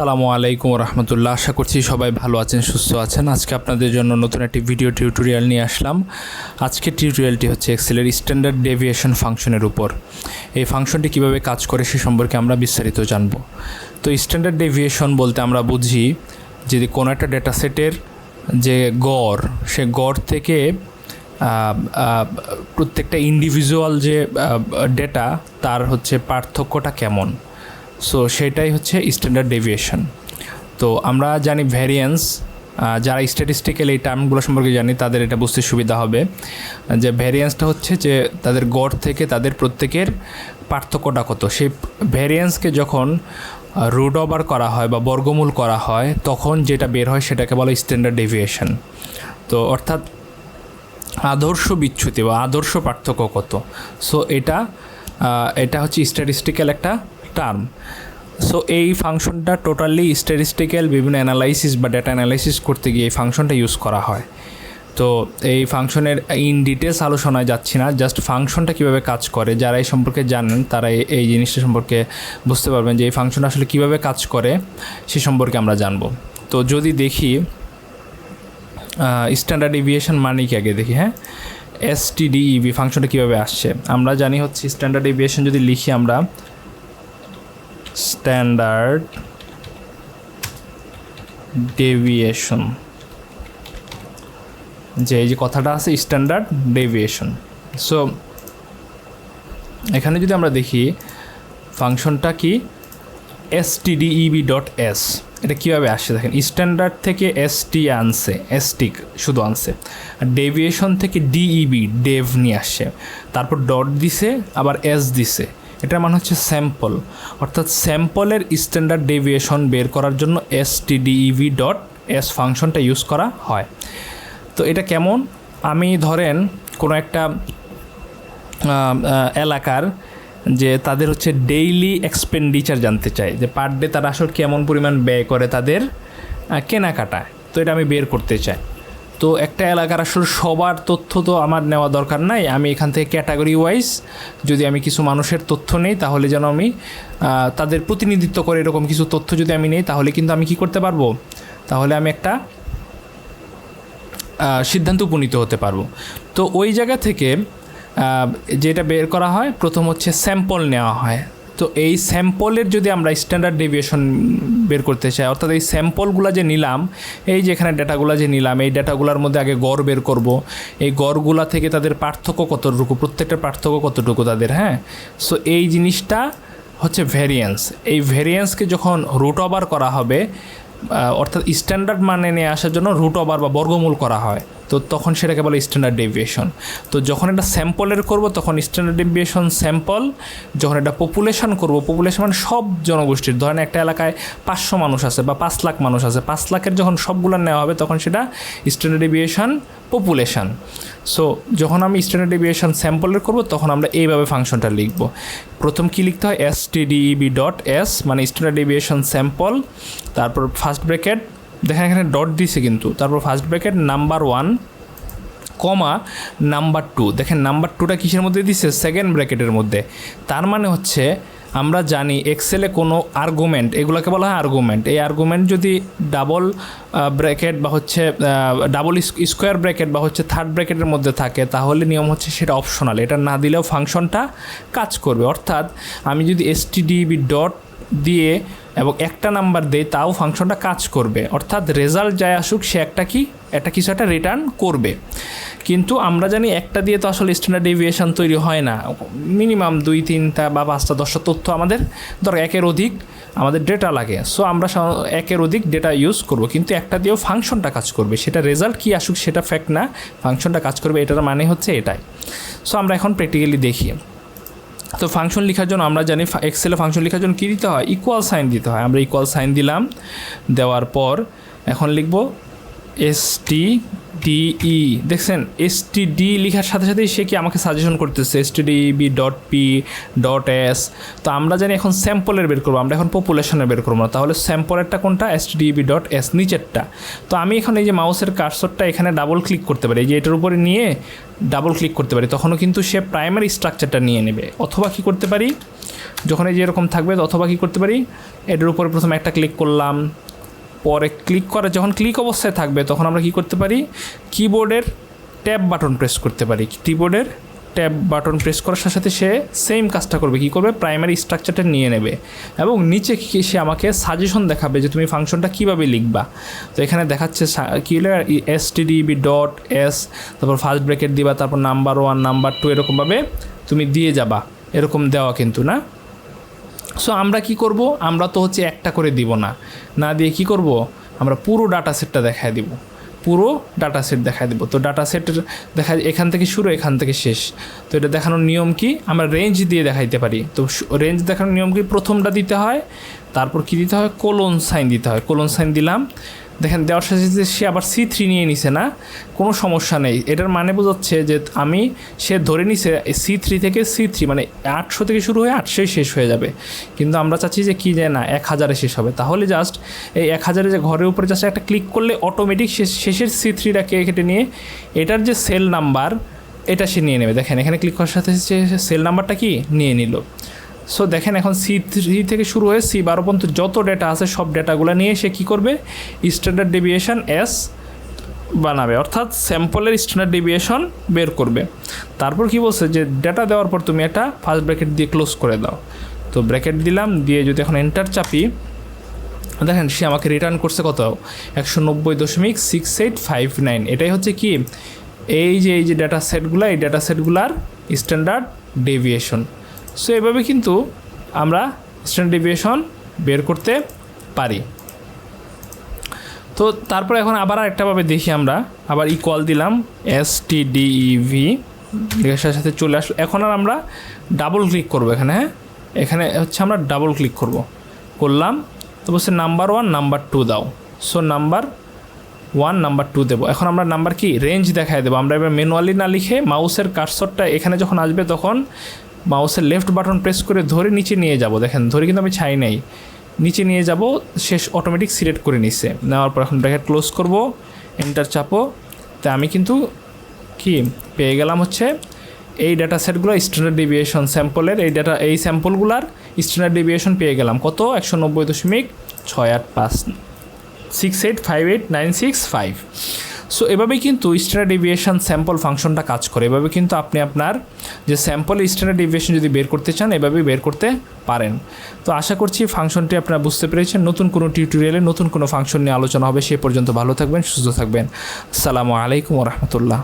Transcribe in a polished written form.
আসসালামু আলাইকুম রহমতুল্লাহ। আশা করছি সবাই ভালো আছেন, সুস্থ আছেন। আজকে আপনাদের জন্য নতুন একটি ভিডিও টিউটোরিয়াল নিয়ে আসলাম। আজকের টিউটোরিয়ালটি হচ্ছে এক্সেলের স্ট্যান্ডার্ড ডেভিয়েশন ফাংশনের উপর। এই ফাংশনটি কিভাবে কাজ করে সে সম্পর্কে আমরা বিস্তারিত জানব। তো স্ট্যান্ডার্ড ডেভিয়েশন বলতে আমরা বুঝি যে কোনো একটা ডেটা সেটের যে গড়, সে গড় থেকে প্রত্যেকটা ইন্ডিভিজুয়াল যে ডেটা তার হচ্ছে পার্থক্যটা কেমন। সো সেটাই হচ্ছে স্ট্যান্ডার্ড ডেভিয়েশন। তো আমরা জানি ভ্যারিয়েন্স, যারা স্ট্যাটিস্টিক্যাল এই টার্মগুলো সম্পর্কে জানি তাদের এটা বুঝতে সুবিধা হবে যে ভ্যারিয়েন্সটা হচ্ছে যে তাদের গড় থেকে তাদের প্রত্যেকের পার্থক্যটা কত। সেই ভ্যারিয়েন্সকে যখন রুট ওভার করা হয় বা বর্গমূল করা হয় তখন যেটা বের হয় সেটাকে বলে স্ট্যান্ডার্ড ডেভিয়েশন। তো অর্থাৎ আদর্শ বিচ্যুতি বা আদর্শ পার্থক্য কত। সো এটা হচ্ছে স্ট্যাটিস্টিক্যাল একটা টার্ম। সো এই ফাংশনটা টোটালি স্ট্যাটিস্টিক্যাল বিভিন্ন অ্যানালাইসিস বা ডেটা অ্যানালাইসিস করতে গিয়ে এই ফাংশনটা ইউজ করা হয়। তো এই ফাংশনের ইন ডিটেলস আলোচনায় যাচ্ছি না, জাস্ট ফাংশনটা কীভাবে কাজ করে যারা এই সম্পর্কে জানেন তারা এই জিনিসটা সম্পর্কে বুঝতে পারবেন যে এই ফাংশনটা আসলে কীভাবে কাজ করে সে সম্পর্কে আমরা জানব। তো যদি দেখি স্ট্যান্ডার্ড ডেভিয়েশন মানে কি আগে দেখি। হ্যাঁ, STDEV ফাংশনটা কীভাবে আসছে আমরা জানি হচ্ছে স্ট্যান্ডার্ড ডেভিয়েশন যদি লিখি আমরা স্ট্যান্ডার্ড ডেভিয়েশন, যে এই যে কথাটা আছে স্ট্যান্ডার্ড ডেভিয়েশন। সো এখানে যদি আমরা দেখি ফাংশনটা কি STDEV.S, এটা কীভাবে আসছে দেখেন। স্ট্যান্ডার্ড থেকে ST আনছে, ST শুধু আনছে, আর ডেভিয়েশন থেকে DEV ডেভ নিয়ে আসছে, তারপর ডট দিছে আবার S দিছে। এটার মানে হচ্ছে স্যাম্পল, অর্থাৎ স্যাম্পলের স্ট্যান্ডার্ড ডেভিয়েশন বের করার জন্য STDEV.S ফাংশনটা ইউজ করা হয়। তো এটা কেমন, আমি ধরেন কোনো একটা এলাকার যে তাদের হচ্ছে ডেইলি এক্সপেন্ডিচার জানতে চাই, যে পার ডে তারা আসলে কেমন পরিমাণ ব্যয় করে তাদের কেনাকাটায়, তো এটা আমি বের করতে চাই। তো একটা এলাকার আসলে সবার তথ্য তো আমার নেওয়া দরকার নাই, আমি এখান থেকে ক্যাটাগরি ওয়াইজ যদি আমি কিছু মানুষের তথ্য নেই তাহলে যেন আমি তাদের প্রতিনিধিত্ব করে এরকম কিছু তথ্য যদি আমি নেই তাহলে কিন্তু আমি কি করতে পারবো, তাহলে আমি একটা সিদ্ধান্ত উপনীত হতে পারবো। তো ওই জায়গা থেকে যেটা বের করা হয় প্রথম হচ্ছে স্যাম্পল নেওয়া হয়। তো এই স্যাম্পলের যদি আমরা স্ট্যান্ডার্ড ডেভিয়েশন বের করতে চাই, অর্থাৎ এই স্যাম্পলগুলো যে নিলাম, এই যে এখানে ডেটাগুলো যে নিলাম, এই ডেটাগুলোর মধ্যে আগে গড় বের করব, এই গড়গুলা থেকে তাদের পার্থক্য কতটুকু, প্রত্যেকটার পার্থক্য কতটুকু তাদের। হ্যাঁ, সো এই জিনিসটা হচ্ছে ভ্যারিয়েন্স। এই ভ্যারিয়েন্সকে যখন রুট ওভার করা হবে, অর্থাৎ স্ট্যান্ডার্ড মানে নিয়ে আসার জন্য রুট ওভার বা বর্গমূল করা হয়, তো তখন সেটাকে বলে স্ট্যান্ডার্ড ডেভিয়েশন। তো যখন এটা স্যাম্পলের করব তখন স্ট্যান্ডার্ড ডেভিয়েশন স্যাম্পল, যখন এটা পপুলেশন করব, পপুলেশন মানে সব জনগোষ্ঠীর, ধরেন একটা এলাকায় 500 মানুষ আছে বা 5 লাখ মানুষ আছে, 5 লাখের যখন সবগুলো নেওয়া হবে তখন সেটা স্ট্যান্ডার্ড ডেভিয়েশন পপুলেশন। সো যখন আমি স্ট্যান্ডার্ড ডেভিয়েশন স্যাম্পলের করব তখন আমরা এইভাবে ফাংশনটা লিখব। প্রথম কি লিখতে হয়, STDEV.S মানে স্ট্যান্ডার্ড ডেভিয়েশন স্যাম্পল, তারপর ফার্স্ট ব্র্যাকেট, দেখেন এখানে ডট দিছে কিন্তু, তারপর ফার্স্ট ব্র্যাকেট নাম্বার 1 কমা নাম্বার 2, দেখেন নাম্বার 2টা কিসের মধ্যে দিছে, সেকেন্ড ব্র্যাকেটের মধ্যে। তার মানে হচ্ছে আমরা জানি এক্সেলে কোনো আর্গুমেন্ট, এগুলোকে বলা হয় আর্গুমেন্ট, এই আর্গুমেন্ট যদি ডাবল ব্র্যাকেট বা হচ্ছে ডাবল স্কোয়ার ব্র্যাকেট বা হচ্ছে থার্ড ব্র্যাকেটের মধ্যে থাকে তাহলে নিয়ম হচ্ছে সেটা অপশনাল, এটা না দিলেও ফাংশনটা কাজ করবে। অর্থাৎ আমি যদি STDEV ডট দিয়ে এবং একটা নাম্বার দেয় তাও ফাংশনটা কাজ করবে, অর্থাৎ রেজাল্ট যাই আসুক সে একটা কিছু একটা রিটার্ন করবে। কিন্তু আমরা জানি একটা দিয়ে তো আসলে স্ট্যান্ডার্ড ডেভিয়েশন তৈরি হয় না, মিনিমাম 2-3টা বা 5টা 10টা তথ্য আমাদের ধর একের অধিক আমাদের ডেটা লাগে। সো আমরা একের অধিক ডেটা ইউজ করব, কিন্তু একটা দিয়েও ফাংশনটা কাজ করবে, সেটা রেজাল্ট কী আসুক সেটা ফ্যাক্ট না, ফাংশনটা কাজ করবে, এটার মানে হচ্ছে এটাই। সো আমরা এখন প্র্যাকটিক্যালি দেখি। তো ফাংশন লেখার জন্য আমরা জানি এক্সেলে ফাংশন লেখার জন্য কী দিতে হয়, ইকুয়াল সাইন দিতে হয়। আমরা ইকুয়াল সাইন দিলাম, দেওয়ার পর এখন লিখব STDE দেখছেন STD লেখার সাথে সাথেই সে কি আমাকে সাজেশন করতেছে STDEV.P.S। তো আমরা জানি এখন স্যাম্পলের বের করবো, আমরা এখন পপুলেশনের বের করবো না। তাহলে স্যাম্পলেরটা কোনটা? STDEV.S নিচেরটা। তো আমি এখন এই যে মাউসের কার্সরটা এখানে ডাবল ক্লিক করতে পারি, এই যে এটার উপরে নিয়ে ডাবল ক্লিক করতে পারি, তখনও কিন্তু সে প্রাইমারি স্ট্রাকচারটা নিয়ে নেবে। অথবা কি করতে পারি, যখন এই যে এরকম থাকবে, অথবা কি করতে পারি, এটার উপরে প্রথমে একটা ক্লিক করলাম, পরে ক্লিক করে যখন ক্লিক অবস্থায় থাকবে তখন আমরা কি করতে পারি, কিবোর্ডের ট্যাব বাটন প্রেস করতে পারি। কিবোর্ডের ট্যাব বাটন প্রেস করার সাথে সাথে সে সেম কাজটা করবে, কি করবে, প্রাইমারি স্ট্রাকচারটা নিয়ে নেবে এবং নিচে সে আমাকে সাজেশন দেখাবে যে তুমি ফাংশনটা কীভাবে লিখবা। তো এখানে দেখাচ্ছে কী STDEV.S, তারপর ফার্স্ট ব্র্যাকেট দিবা, তারপর নাম্বার 1 নাম্বার 2 এরকমভাবে তুমি দিয়ে যাবা, এরকম দেওয়া কিন্তু না। সো আমরা কি করব, আমরা তো হচ্ছে একটা করে দিব না, না দিয়ে কি করব, আমরা পুরো ডাটা সেটটা দেখায় দিব, পুরো ডাটা সেট দেখায় দিব। তো ডাটা সেটের দেখা এখান থেকে শুরু, এখান থেকে শেষ। তো এটা দেখানোর নিয়ম কি, আমরা রেঞ্জ দিয়ে দেখাইতে পারি। তো রেঞ্জ দেখানোর নিয়ম কি, প্রথমটা দিতে হয়, তারপর কি দিতে হয়, কোলন সাইন দিতে হয়। কোলন সাইন দিলাম, দেখেন দেওয়ার সাথে সাথে সে আবার C3 নিয়ে নিছে না, কোনো সমস্যা নেই। এটার মানে বোঝাচ্ছে যে সে ধরে নিছে C3 থেকে C3 মানে 800 থেকে শুরু হয়ে 800 শেষ হয়ে যাবে, কিন্তু আমরা চাচ্ছি যে কী যায় না 1000-এ শেষ হবে। তাহলে জাস্ট এই 1000-এ যে ঘরের উপরে জাস্ট একটা ক্লিক করলে অটোমেটিক শেষের C3টাকে কেটে নিয়ে এটার যে সেল নাম্বার এটা সে নিয়ে নেবে। দেখেন এখানে ক্লিক করার সাথে সেল নাম্বারটা কি নিয়ে নিল। সো দেখেন এখন C3 থেকে শুরু হয়ে C12 পর্যন্ত যত ডেটা আছে সব ডেটাগুলো নিয়ে সে কী করবে, স্ট্যান্ডার্ড ডেভিয়েশন S বানাবে, অর্থাৎ স্যাম্পলের স্ট্যান্ডার্ড ডেভিয়েশন বের করবে। তারপর কি বলছে যে ডেটা দেওয়ার পর তুমি এটা ফার্স্ট ব্র্যাকেট দিয়ে ক্লোজ করে দাও। তো ব্র্যাকেট দিলাম, দিয়ে যদি এখন এন্টার চাপি, দেখেন সে আমাকে রিটার্ন করছে কত, 190.6859। এটাই হচ্ছে কি, এই যে ডেটা সেটগুলো, এই ডেটা সেটগুলার স্ট্যান্ডার্ড ডেভিয়েশন। সো এভাবে কিন্তু আমরা স্ট্যান্ডার্ড ডেভিয়েশন বের করতে পারি। তো তারপর এখন আবার আরেকটাভাবে দেখি, আমরা আবার ইকুয়াল দিলাম STDEV লেখার সাথে চলে আসলো। এখন আর আমরা ডাবল ক্লিক করবো এখানে, হ্যাঁ এখানে হচ্ছে আমরা ডাবল ক্লিক করলাম। তো বলছে নাম্বার 1 নাম্বার 2 দাও। সো নাম্বার 1 নাম্বার 2 দেবো। এখন আমরা নাম্বার কি রেঞ্জ দেখায় দেবো। আমরা এবার ম্যানুয়ালি না লিখে মাউসের কার্সরটা এখানে যখন আসবে তখন মাউসের লেফট বাটন প্রেস করে ধরে নিচে নিয়ে যাব। দেখেন ধরে কিন্তু আমি ছাই নাই, নিচে নিয়ে যাব, শেষ অটোমেটিক সিলেক্ট করে নিচ্ছে। নেওয়ার পর এখন ব্র্যাকেট ক্লোজ করব, এন্টার চাপো। তা আমি কিন্তু কি পেয়ে গেলাম হচ্ছে এই ডাটা সেটগুলো স্ট্যান্ডার্ড ডেভিয়েশন স্যাম্পলের, এই স্যাম্পলগুলার স্ট্যান্ডার্ড ডেভিয়েশন পেয়ে গেলাম কত, 190.685 6858965। সো এভাবেই কিন্তু স্ট্যান্ডার্ড ডেভিয়েশন স্যাম্পল ফাংশনটা কাজ করে। এভাবে কিন্তু আপনি আপনার যে স্যাম্পল স্ট্যান্ডার্ড ডেভিয়েশন যদি বের করতে চান এভাবেই বের করতে পারেন। তো আশা করছি ফাংশনটি আপনারা বুঝতে পেরেছেন। নতুন কোনো টিউটোরিয়ালে নতুন কোনো ফাংশন নিয়ে আলোচনা হবে। সে পর্যন্ত ভালো থাকবেন, সুস্থ থাকবেন। আসসালামু আলাইকুম ওয়া রাহমাতুল্লাহ।